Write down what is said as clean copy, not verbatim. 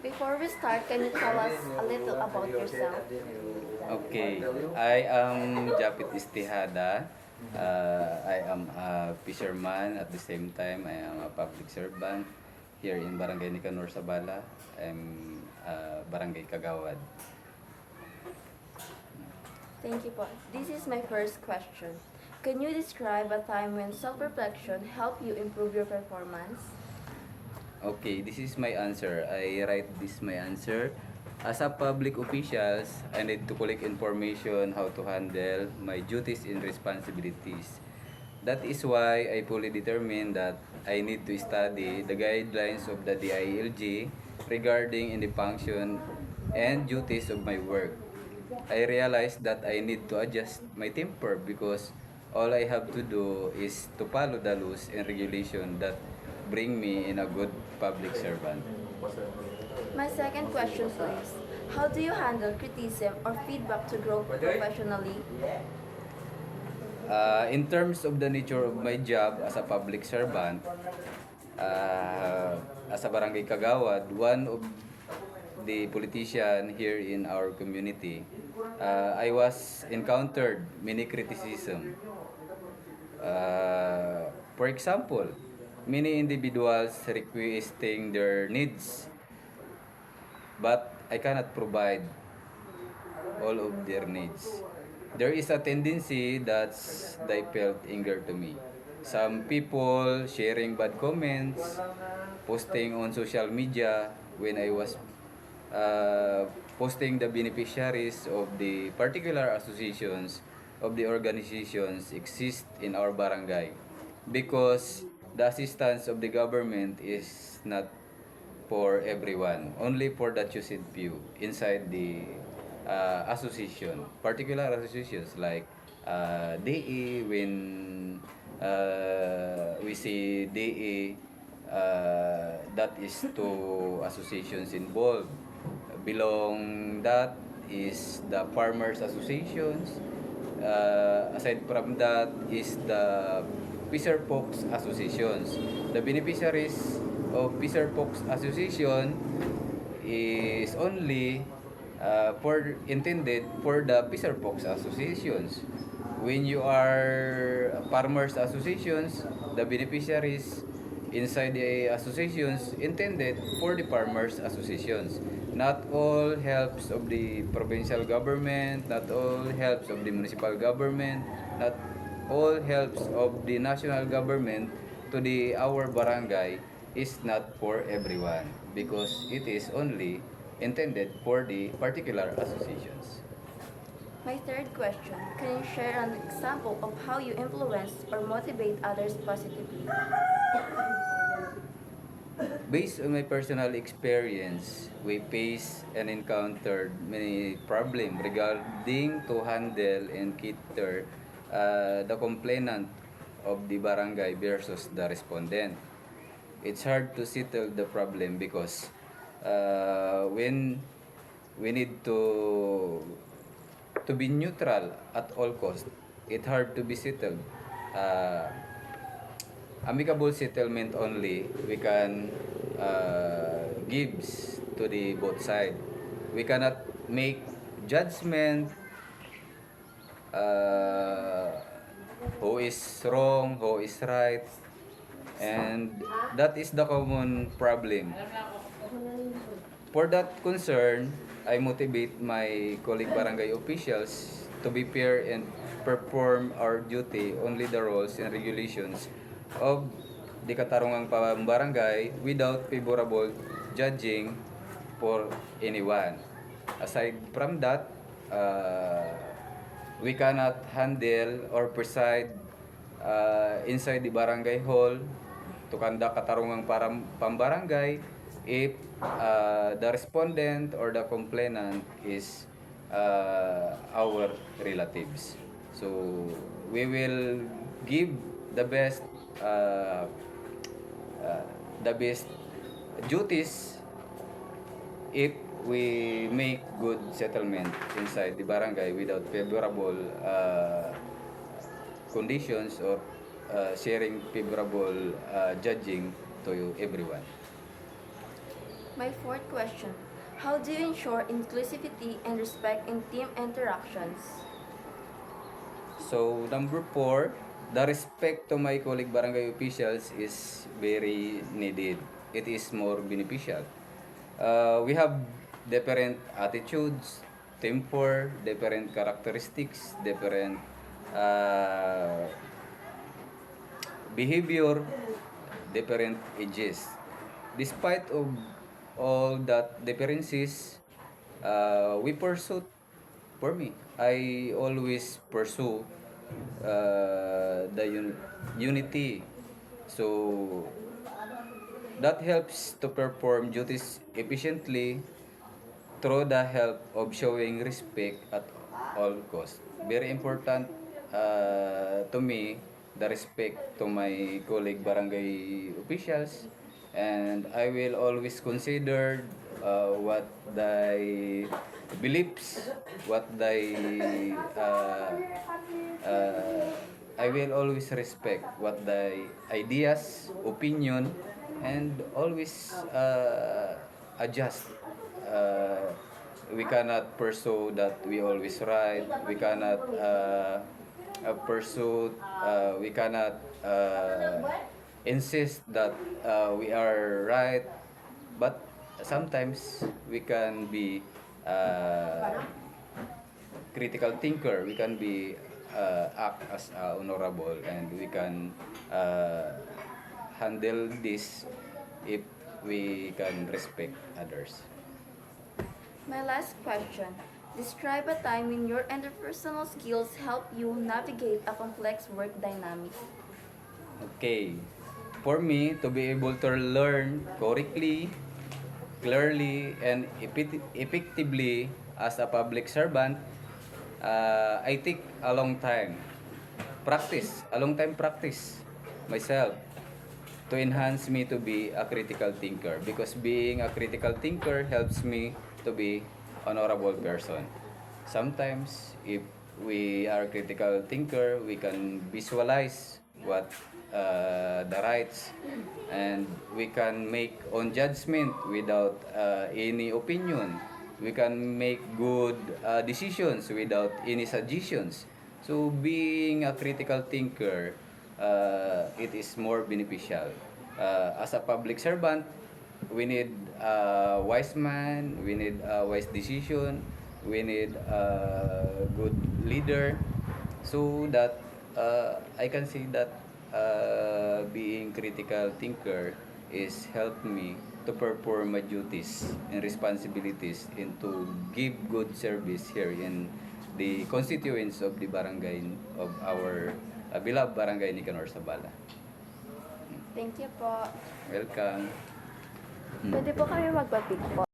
Before we start, can you tell us a little about yourself? Okay, I am Japit Istihada. I am a fisherman at the same time I am a public servant here in Barangay Nicanor, Sabala. I'm Barangay Kagawad. Thank you po. This is my first question. Can you describe a time when self-reflection helped you improve your performance? Okay, this is my answer. I write this my answer. As a public officials, I need to collect information how to handle my duties and responsibilities. That is why I fully determined that I need to study the guidelines of the DILG regarding in the function and duties of my work. I realized that I need to adjust my temper because all I have to do is to follow the laws and regulation that bring me in a good public servant. My second question is, how do you handle criticism or feedback to grow professionally? In terms of the nature of my job as a public servant, as a barangay kagawad, one of the politician here in our community, I was encountered many criticism. For example, many individuals requesting their needs, but I cannot provide all of their needs. There is a tendency that they felt anger to me. Some people sharing bad comments, posting on social media when I was posting the beneficiaries of the particular associations of the organizations exist in our barangay because the assistance of the government is not for everyone, only for the chosen few inside the association, particular associations like DE. When we see DE, that is two associations involved. Belong that is the farmers associations. Aside from that is the Fisher Folks associations. The beneficiaries of Fisher Folks association is only for intended for the Fisher Folks associations. When you are farmers associations, the beneficiaries inside the associations intended for the farmers associations. Not all helps of the provincial government, not all helps of the municipal government, not all helps of the national government to the our barangay is not for everyone because it is only intended for the particular associations. My third question, can you share an example of how you influence or motivate others positively? Based on my personal experience, we faced and encountered many problems regarding to handle and cater the complainant of the barangay versus the respondent. It's hard to settle the problem because when we need to be neutral at all cost, it's hard to be settled. Uh, Amicable settlement only we can gives to the both side. We cannot make judgment uh, who is wrong, who is right, and that is the common problem. For that concern, I motivate my colleague barangay officials to be fair and perform our duty only the rules and regulations of the katarungang pambarangay without favorable judging for anyone. Aside from that, we cannot handle or preside inside the barangay hall to conduct katarungang pambarangay if the respondent or the complainant is our relatives. So we will give the best uh, uh, the best duties if we make good settlement inside the barangay without favorable conditions or sharing favorable judging to everyone. My fourth question. How do you ensure inclusivity and respect in team interactions? So, number 4, the respect to my colleague barangay officials is very needed. It is more beneficial. We have different attitudes, temper, different characteristics, different uh, behavior, different ages. Despite of all that differences, we pursue. For me, I always pursue the unity. So that helps to perform duties efficiently through the help of showing respect at all costs. Very important to me the respect to my colleague barangay officials, and I will always consider what they beliefs, what they uh, I will always respect what the ideas, opinion, and always adjust. We cannot pursue that we always right. We cannot pursue. We cannot insist that we are right. But sometimes we can be critical thinker. We can be act as honorable, and we can handle this if we can respect others. My last question. Describe a time when your interpersonal skills help you navigate a complex work dynamic. Okay. For me, to be able to learn correctly, clearly, and effectively as a public servant, I take a long time. A long time practice myself to enhance me to be a critical thinker, because being a critical thinker helps me to be honorable person. Sometimes if we are critical thinker, we can visualize what the rights, and we can make on judgment without any opinion. We can make good decisions without any suggestions. So being a critical thinker, it is more beneficial. As a public servant, we need a wise man, we need a wise decision, we need a good leader, so that I can see that being critical thinker is help me to perform my duties and responsibilities and to give good service here in the constituents of the barangay of our beloved barangay Nicanor Sabala. Thank you po. Welcome. Pwede po kami magpa-pic po.